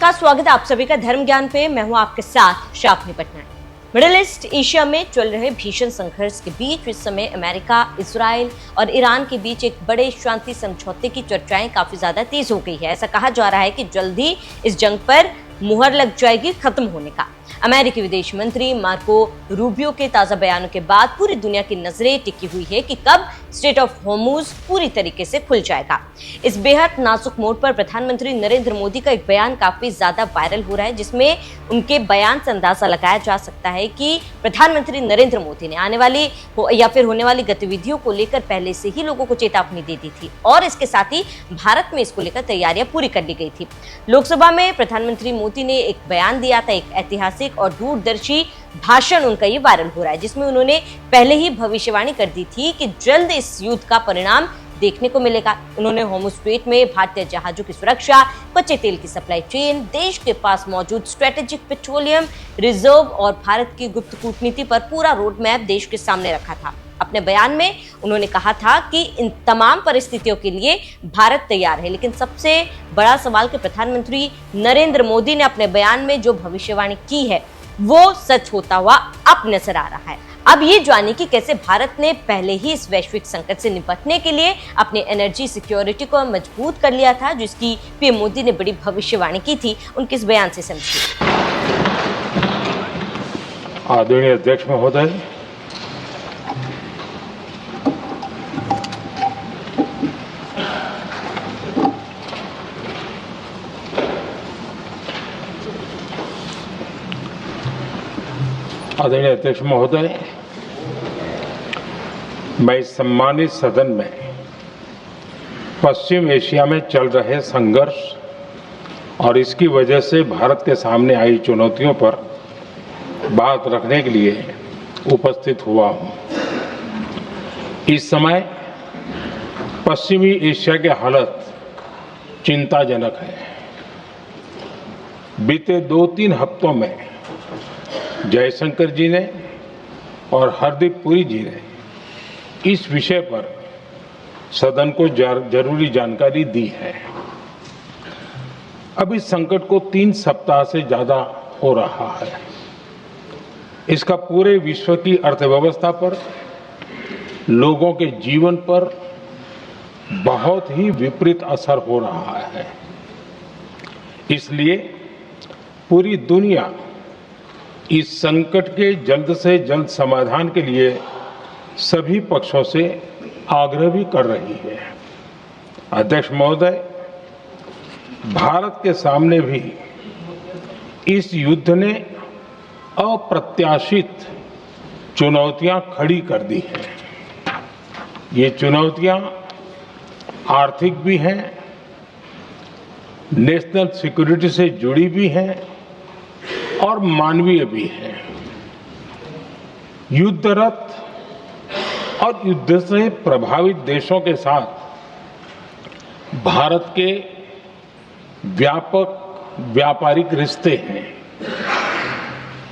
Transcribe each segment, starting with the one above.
नमस्कार, स्वागत है आप सभी का धर्म ज्ञान पे। मैं हूं आपके साथ शापनी पटनायक। मिडिल ईस्ट एशिया में चल रहे भीषण संघर्ष के बीच इस समय अमेरिका, इजराइल और ईरान के बीच एक बड़े शांति समझौते की चर्चाएं काफी ज्यादा तेज हो गई है। ऐसा कहा जा रहा है कि जल्द ही इस जंग पर मुहर लग जाएगी खत्म होने का। अमेरिकी विदेश मंत्री मार्को रूबियो के ताजा बयानों के बाद पूरी दुनिया की नजरें टिकी हुई है कि कब स्ट्रेट ऑफ होर्मुज पूरी तरीके से खुल जाएगा। इस बेहद नाजुक मोड़ पर प्रधानमंत्री नरेंद्र मोदी का एक बयान काफी ज्यादा वायरल हो रहा है, जिसमें उनके बयान से अंदाजा लगाया जा सकता है कि प्रधानमंत्री नरेंद्र मोदी ने आने वाली या फिर होने वाली गतिविधियों को लेकर पहले से ही लोगों को चेतावनी दे दी थी और इसके साथ ही भारत में इसको लेकर तैयारियां पूरी कर ली गई थी। लोकसभा में प्रधानमंत्री मोदी ने एक बयान दिया था, एक ऐतिहासिक और दूरदर्शी भाषण उनका ये वायरल हो रहा है, जिसमें उन्होंने पहले ही भविष्यवाणी कर दी थी कि जल्द इस युद्ध का परिणाम देखने को मिलेगा। उन्होंने होर्मुज स्ट्रेट में भारतीय जहाजों की सुरक्षा, कच्चे तेल की सप्लाई चेन, देश के पास मौजूद स्ट्रेटेजिक पेट्रोलियम रिजर्व और भारत की गुप्त कूटनीति पर पूरा रोड मैप देश के सामने रखा था। अपने बयान में उन्होंने कहा था कि इन तमाम परिस्थितियों के लिए भारत तैयार है, लेकिन सबसे बड़ा सवाल कि प्रधानमंत्री नरेंद्र मोदी ने अपने बयान में जो भविष्यवाणी की है वो सच होता हुआ अब नजर आ रहा है। अब ये जानिए कि कैसे भारत ने पहले ही इस वैश्विक संकट से निपटने के लिए अपनी एनर्जी सिक्योरिटी को मजबूत कर लिया था, जिसकी पीएम मोदी ने बड़ी भविष्यवाणी की थी। उनके इस बयान से समझिए। आदरणीय अध्यक्ष महोदय, आदरणीय अध्यक्ष महोदय, मैं इस सम्मानित सदन में पश्चिम एशिया में चल रहे संघर्ष और इसकी वजह से भारत के सामने आई चुनौतियों पर बात रखने के लिए उपस्थित हुआ हूं। इस समय पश्चिमी एशिया की हालत चिंताजनक है। बीते 2-3 हफ्तों में जयशंकर जी ने और हरदीप पुरी जी ने इस विषय पर सदन को जरूरी जानकारी दी है। अब इस संकट को 3 सप्ताह से ज्यादा हो रहा है। इसका पूरे विश्व की अर्थव्यवस्था पर, लोगों के जीवन पर बहुत ही विपरीत असर हो रहा है। इसलिए पूरी दुनिया इस संकट के जल्द से जल्द समाधान के लिए सभी पक्षों से आग्रह भी कर रही है। अध्यक्ष महोदय, भारत के सामने भी इस युद्ध ने अप्रत्याशित चुनौतियां खड़ी कर दी हैं। ये चुनौतियां आर्थिक भी हैं, नेशनल सिक्योरिटी से जुड़ी भी हैं और मानवीय भी है। युद्धरत और युद्ध से प्रभावित देशों के साथ भारत के व्यापक व्यापारिक रिश्ते हैं।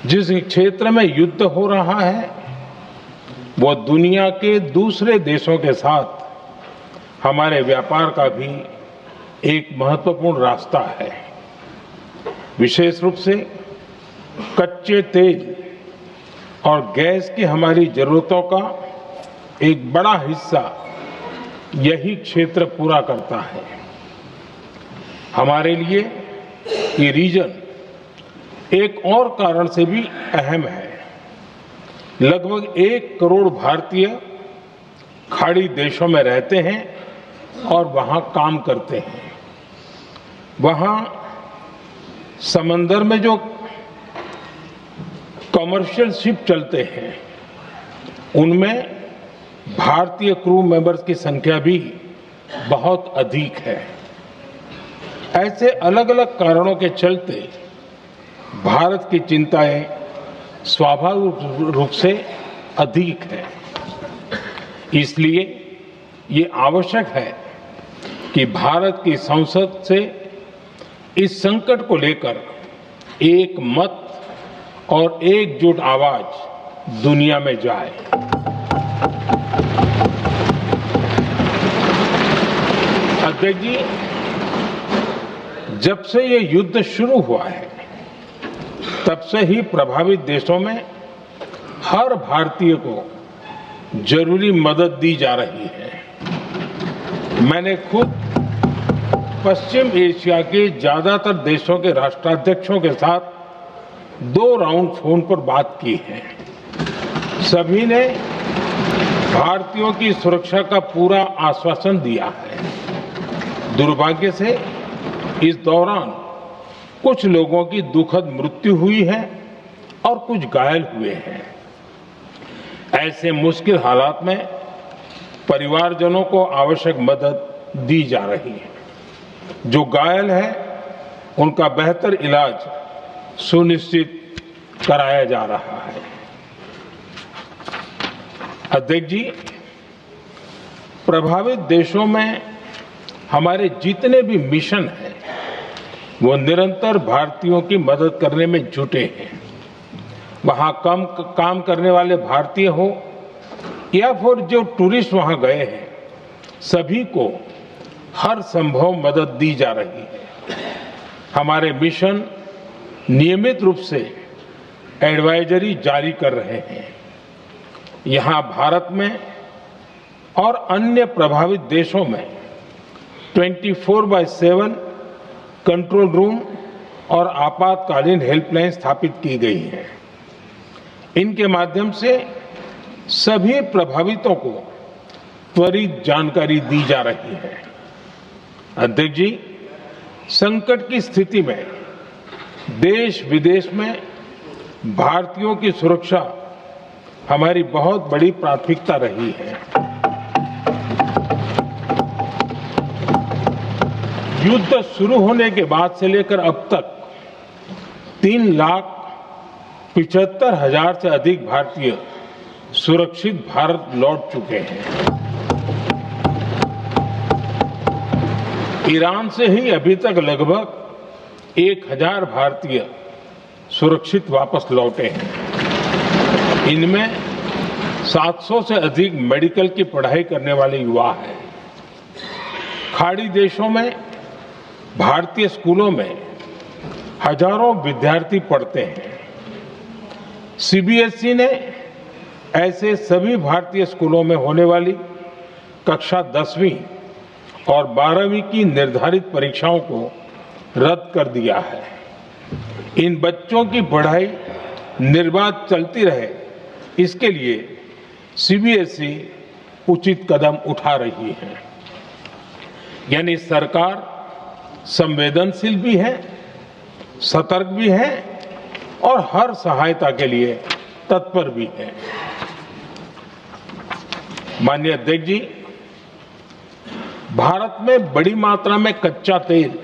जिस क्षेत्र में युद्ध हो रहा है वो दुनिया के दूसरे देशों के साथ हमारे व्यापार का भी एक महत्वपूर्ण रास्ता है। विशेष रूप से कच्चे तेल और गैस की हमारी जरूरतों का एक बड़ा हिस्सा यही क्षेत्र पूरा करता है। हमारे लिए ये रीजन एक और कारण से भी अहम है। लगभग 1 करोड़ भारतीय खाड़ी देशों में रहते हैं और वहां काम करते हैं। वहां समंदर में जो कमर्शियल शिप चलते हैं उनमें भारतीय क्रू मेंबर्स की संख्या भी बहुत अधिक है। ऐसे अलग अलग कारणों के चलते भारत की चिंताएं स्वाभाविक रूप से अधिक है। इसलिए ये आवश्यक है कि भारत की संसद से इस संकट को लेकर एक मत और एकजुट आवाज दुनिया में जाए। अध्यक्ष जी, जब से ये युद्ध शुरू हुआ है तब से ही प्रभावित देशों में हर भारतीय को जरूरी मदद दी जा रही है। मैंने खुद पश्चिम एशिया के ज्यादातर देशों के राष्ट्राध्यक्षों के साथ 2 राउंड फोन पर बात की है। सभी ने भारतीयों की सुरक्षा का पूरा आश्वासन दिया है। दुर्भाग्य से इस दौरान कुछ लोगों की दुखद मृत्यु हुई है और कुछ घायल हुए हैं। ऐसे मुश्किल हालात में परिवारजनों को आवश्यक मदद दी जा रही है। जो घायल है उनका बेहतर इलाज सुनिश्चित कराया जा रहा है। अध्यक्ष जी, प्रभावित देशों में हमारे जितने भी मिशन हैं वो निरंतर भारतीयों की मदद करने में जुटे हैं। वहां काम करने वाले भारतीय हो या फिर जो टूरिस्ट वहां गए हैं, सभी को हर संभव मदद दी जा रही है। हमारे मिशन नियमित रूप से एडवाइजरी जारी कर रहे हैं। यहां भारत में और अन्य प्रभावित देशों में 24/7 कंट्रोल रूम और आपातकालीन हेल्पलाइन स्थापित की गई है। इनके माध्यम से सभी प्रभावितों को त्वरित जानकारी दी जा रही है। अध्यक्ष जी, संकट की स्थिति में देश विदेश में भारतीयों की सुरक्षा हमारी बहुत बड़ी प्राथमिकता रही है। युद्ध शुरू होने के बाद से लेकर अब तक 3,75,000 से अधिक भारतीय सुरक्षित भारत लौट चुके हैं। ईरान से ही अभी तक लगभग 1,000 भारतीय सुरक्षित वापस लौटे हैं। इनमें 700 से अधिक मेडिकल की पढ़ाई करने वाले युवा हैं। खाड़ी देशों में भारतीय स्कूलों में हजारों विद्यार्थी पढ़ते हैं। सीबीएसई ने ऐसे सभी भारतीय स्कूलों में होने वाली कक्षा 10वीं और 12वीं की निर्धारित परीक्षाओं को रद्द कर दिया है। इन बच्चों की पढ़ाई निर्बाध चलती रहे, इसके लिए सीबीएसई उचित कदम उठा रही है। यानी सरकार संवेदनशील भी है, सतर्क भी है और हर सहायता के लिए तत्पर भी है। माननीय अध्यक्ष जी, भारत में बड़ी मात्रा में कच्चा तेल,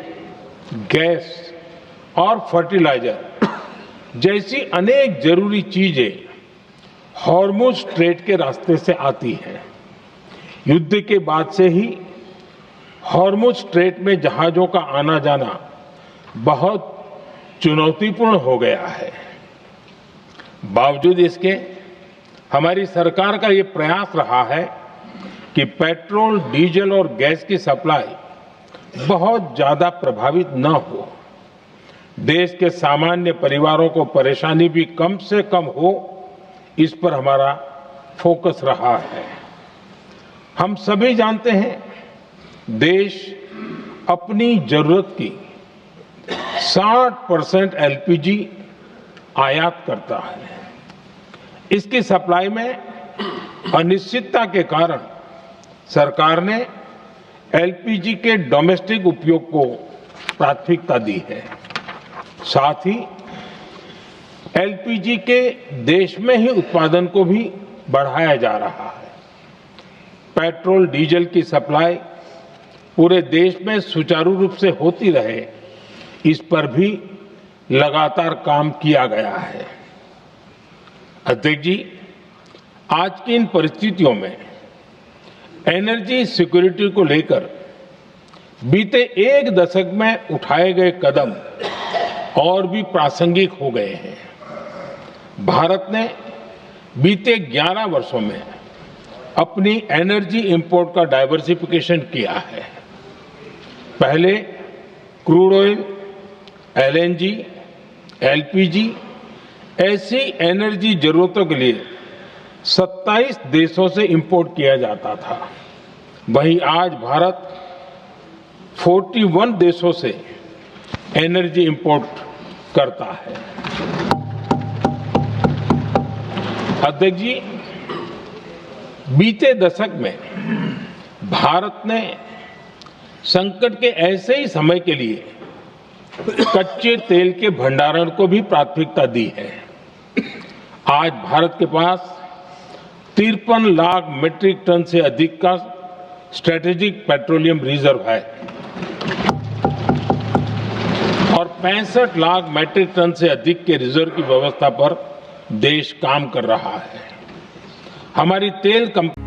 गैस और फर्टिलाइजर जैसी अनेक जरूरी चीजें हॉर्मुज स्ट्रेट के रास्ते से आती हैं। युद्ध के बाद से ही हॉर्मुज स्ट्रेट में जहाजों का आना जाना बहुत चुनौतीपूर्ण हो गया है। बावजूद इसके हमारी सरकार का ये प्रयास रहा है कि पेट्रोल, डीजल और गैस की सप्लाई बहुत ज्यादा प्रभावित न हो। देश के सामान्य परिवारों को परेशानी भी कम से कम हो, इस पर हमारा फोकस रहा है। हम सभी जानते हैं, देश अपनी जरूरत की 60% एलपीजी आयात करता है। इसकी सप्लाई में अनिश्चितता के कारण सरकार ने एलपीजी के डोमेस्टिक उपयोग को प्राथमिकता दी है। साथ ही एलपीजी के देश में ही उत्पादन को भी बढ़ाया जा रहा है। पेट्रोल, डीजल की सप्लाई पूरे देश में सुचारू रूप से होती रहे, इस पर भी लगातार काम किया गया है। अध्यक्ष जी, आज की इन परिस्थितियों में एनर्जी सिक्योरिटी को लेकर बीते 1 दशक में उठाए गए कदम और भी प्रासंगिक हो गए हैं। भारत ने बीते 11 वर्षों में अपनी एनर्जी इंपोर्ट का डाइवर्सिफिकेशन किया है। पहले क्रूड ऑयल, एलएनजी, एलपीजी ऐसी एनर्जी जरूरतों के लिए 27 देशों से इंपोर्ट किया जाता था। वहीं आज भारत 41 देशों से एनर्जी इंपोर्ट करता है। अध्यक्ष जी, बीते दशक में भारत ने संकट के ऐसे ही समय के लिए कच्चे तेल के भंडारण को भी प्राथमिकता दी है। आज भारत के पास 53 लाख मीट्रिक टन से अधिक का स्ट्रेटेजिक पेट्रोलियम रिजर्व है और 65 लाख मीट्रिक टन से अधिक के रिजर्व की व्यवस्था पर देश काम कर रहा है। हमारी तेल कंपनी